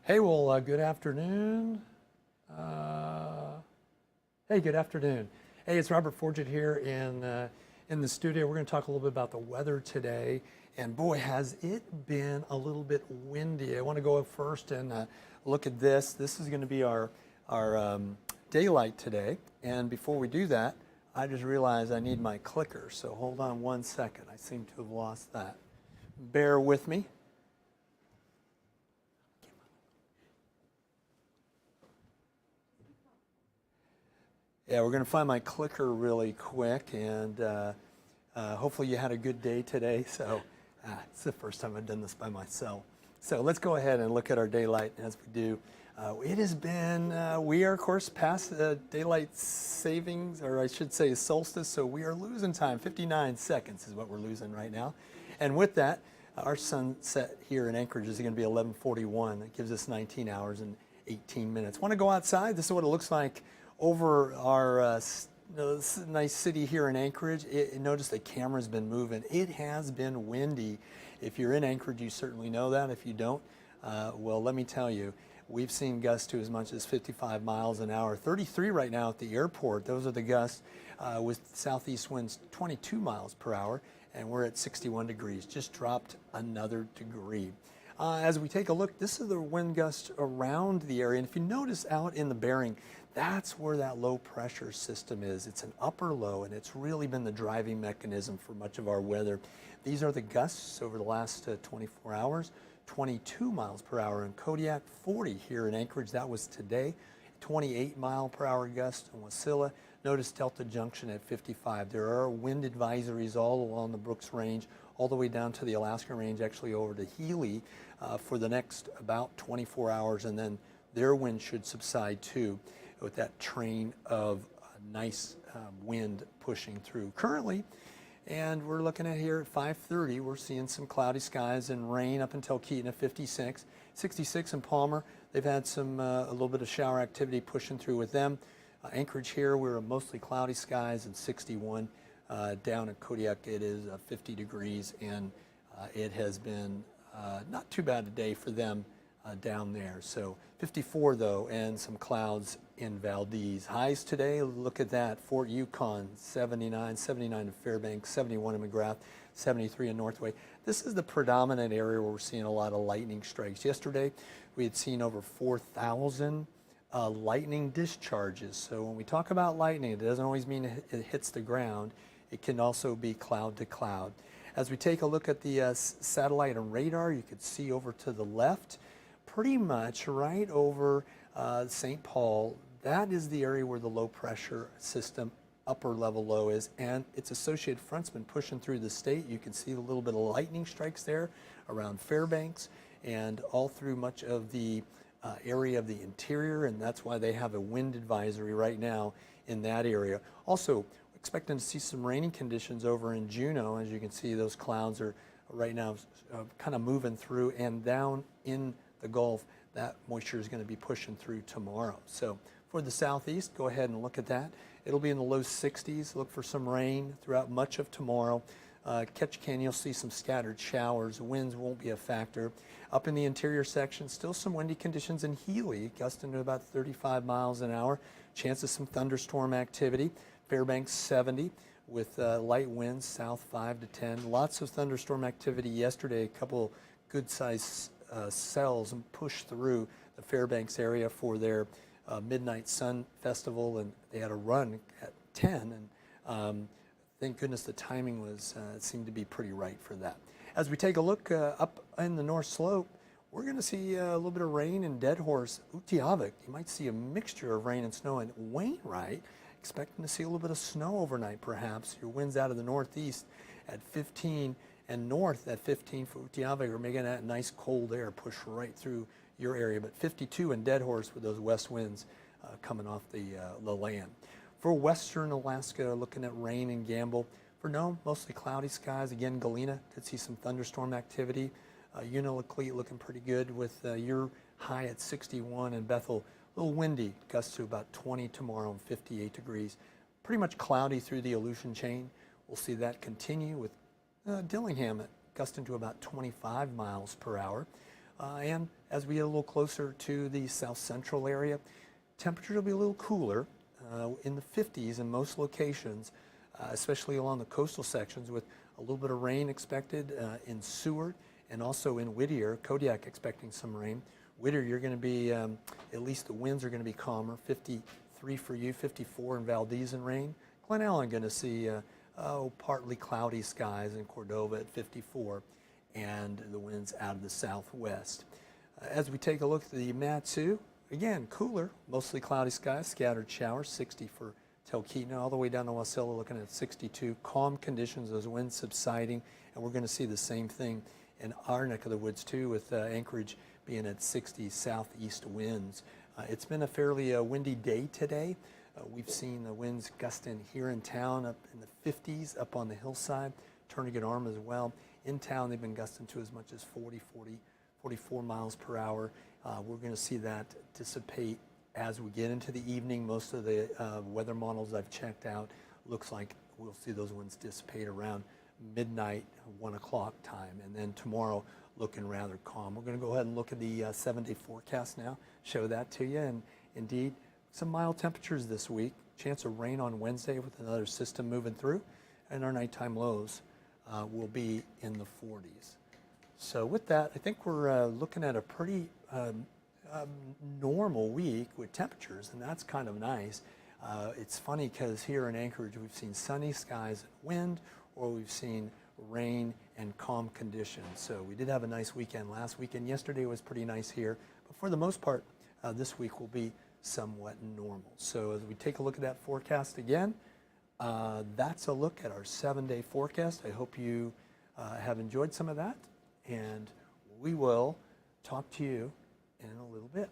Hey, well, good afternoon. Uh, hey, good afternoon. Hey, it's Robert Forgit here in the studio. We're going to talk a little bit about the weather today. And boy, has it been a little bit windy. I want to go up first and look at this. This is going to be our daylight today. And before we do that, I just realized I need my clicker. So hold on one second. I seem to have lost that. Bear with me. Yeah, we're going to find my clicker really quick, and hopefully you had a good day today. So it's the first time I've done this by myself. So let's go ahead and look at our daylight as we do. It has been, we are of course past daylight savings, or I should say solstice, so we are losing time. 59 seconds is what we're losing right now. And with that, our sunset here in Anchorage is going to be 11:41. That gives us 19 hours and 18 minutes. Want to go outside? This is what it looks like over our nice city here in Anchorage. Notice the camera's been moving. It has been windy. If you're in Anchorage, you certainly know that. If you don't, well, let me tell you, we've seen gusts to as much as 55 miles an hour. 33 right now at the airport. Those are the gusts with southeast winds 22 miles per hour, and we're at 61 degrees. Just dropped another degree. As we take a look, this is the wind gust around the area. And if you notice out in the bearing, that's where that low pressure system is. It's an upper low, and it's really been the driving mechanism for much of our weather. These are the gusts over the last 24 hours. 22 miles per hour in Kodiak, 40 here in Anchorage. That was today. 28 mile per hour gust in Wasilla. Notice Delta Junction at 55. There are wind advisories all along the Brooks Range, all the way down to the Alaska Range, actually over to Healy for the next about 24 hours, and then their wind should subside too, with that train of nice wind pushing through currently. And we're looking at here at 5:30, we're seeing some cloudy skies and rain up until Keaton at 56. 66 in Palmer, they've had some a little bit of shower activity pushing through with them. Anchorage here, we're mostly cloudy skies, and 61. Down at Kodiak, it is 50 degrees, and it has been not too bad a day for them down there. So 54 though, and some clouds in Valdez. Highs today, look at that. Fort Yukon 79, 79 in Fairbanks, 71 in McGrath, 73 in Northway. This is the predominant area where we're seeing a lot of lightning strikes. Yesterday we had seen over 4,000 lightning discharges. So when we talk about lightning, it doesn't always mean it hits the ground. It can also be cloud to cloud. As we take a look at the satellite and radar, you can see over to the left, pretty much right over St. Paul. That is the area where the low pressure system upper level low is, and its associated front's been pushing through the state. You can see a little bit of lightning strikes there around Fairbanks and all through much of the area of the interior, and that's why they have a wind advisory right now in that area. Also, expecting to see some rainy conditions over in Juneau. As you can see, those clouds are right now kind of moving through, and down in the Gulf, that moisture is going to be pushing through tomorrow. So for the southeast, go ahead and look at that. It'll be in the low 60s. Look for some rain throughout much of tomorrow. Ketchikan, you'll see some scattered showers. Winds won't be a factor. Up in the interior section, still some windy conditions in Healy, gusting to about 35 miles an hour. Chance of some thunderstorm activity. Fairbanks 70 with light winds, south 5 to 10. Lots of thunderstorm activity yesterday. A couple good-sized cells and push through the Fairbanks area for their Midnight Sun Festival, and they had a run at 10, and thank goodness the timing was seemed to be pretty right for that. As we take a look up in the North Slope, we're going to see a little bit of rain in Dead Horse, Utqiagvik. You might see a mixture of rain and snow in Wainwright. Expecting to see a little bit of snow overnight perhaps. Your winds out of the northeast at 15 and north at 15 for Utqiagvik are making that nice cold air push right through your area, but 52 in Dead Horse with those west winds coming off the land. For western Alaska, looking at rain and Gamble. For Nome, mostly cloudy skies. Again, Galena could see some thunderstorm activity. Unalakleet looking pretty good with your high at 61, and Bethel a little windy, gusts to about 20 tomorrow and 58 degrees. Pretty much cloudy through the Aleutian chain. We'll see that continue with Dillingham gusting to about 25 miles per hour. And as we get a little closer to the south central area, temperatures will be a little cooler, in the 50s in most locations, especially along the coastal sections, with a little bit of rain expected in Seward and also in Whittier. Kodiak expecting some rain. Whittier, you're going to be, at least the winds are going to be calmer, 53 for you, 54 in Valdez and rain. Glen Ellen going to see partly cloudy skies in Cordova at 54, and the winds out of the southwest. As we take a look at the Matsu, again, cooler, mostly cloudy skies, scattered showers, 60 for Talkeetna, all the way down to Wasilla, looking at 62. Calm conditions, those winds subsiding, and we're going to see the same thing in our neck of the woods too, with Anchorage being at 60 southeast winds. It's been a fairly windy day today. We've seen the winds gusting here in town up in the 50s, up on the hillside, Turnagain Arm as well. In town, they've been gusting to as much as 44 miles per hour. We're going to see that dissipate as we get into the evening. Most of the weather models I've checked out looks like we'll see those winds dissipate around midnight, 1 o'clock time, and then tomorrow looking rather calm. We're going to go ahead and look at the 7-day forecast now, show that to you, and indeed some mild temperatures this week. Chance of rain on Wednesday with another system moving through, and our nighttime lows will be in the 40s. So with that, I think we're looking at a pretty normal week with temperatures, and that's kind of nice. It's funny because here in Anchorage, we've seen sunny skies and wind, or we've seen rain and calm conditions. So we did have a nice weekend last weekend. Yesterday was pretty nice here, but for the most part, this week will be somewhat normal. So as we take a look at that forecast again, that's a look at our 7-day forecast. I hope you have enjoyed some of that, and we will talk to you in a little bit.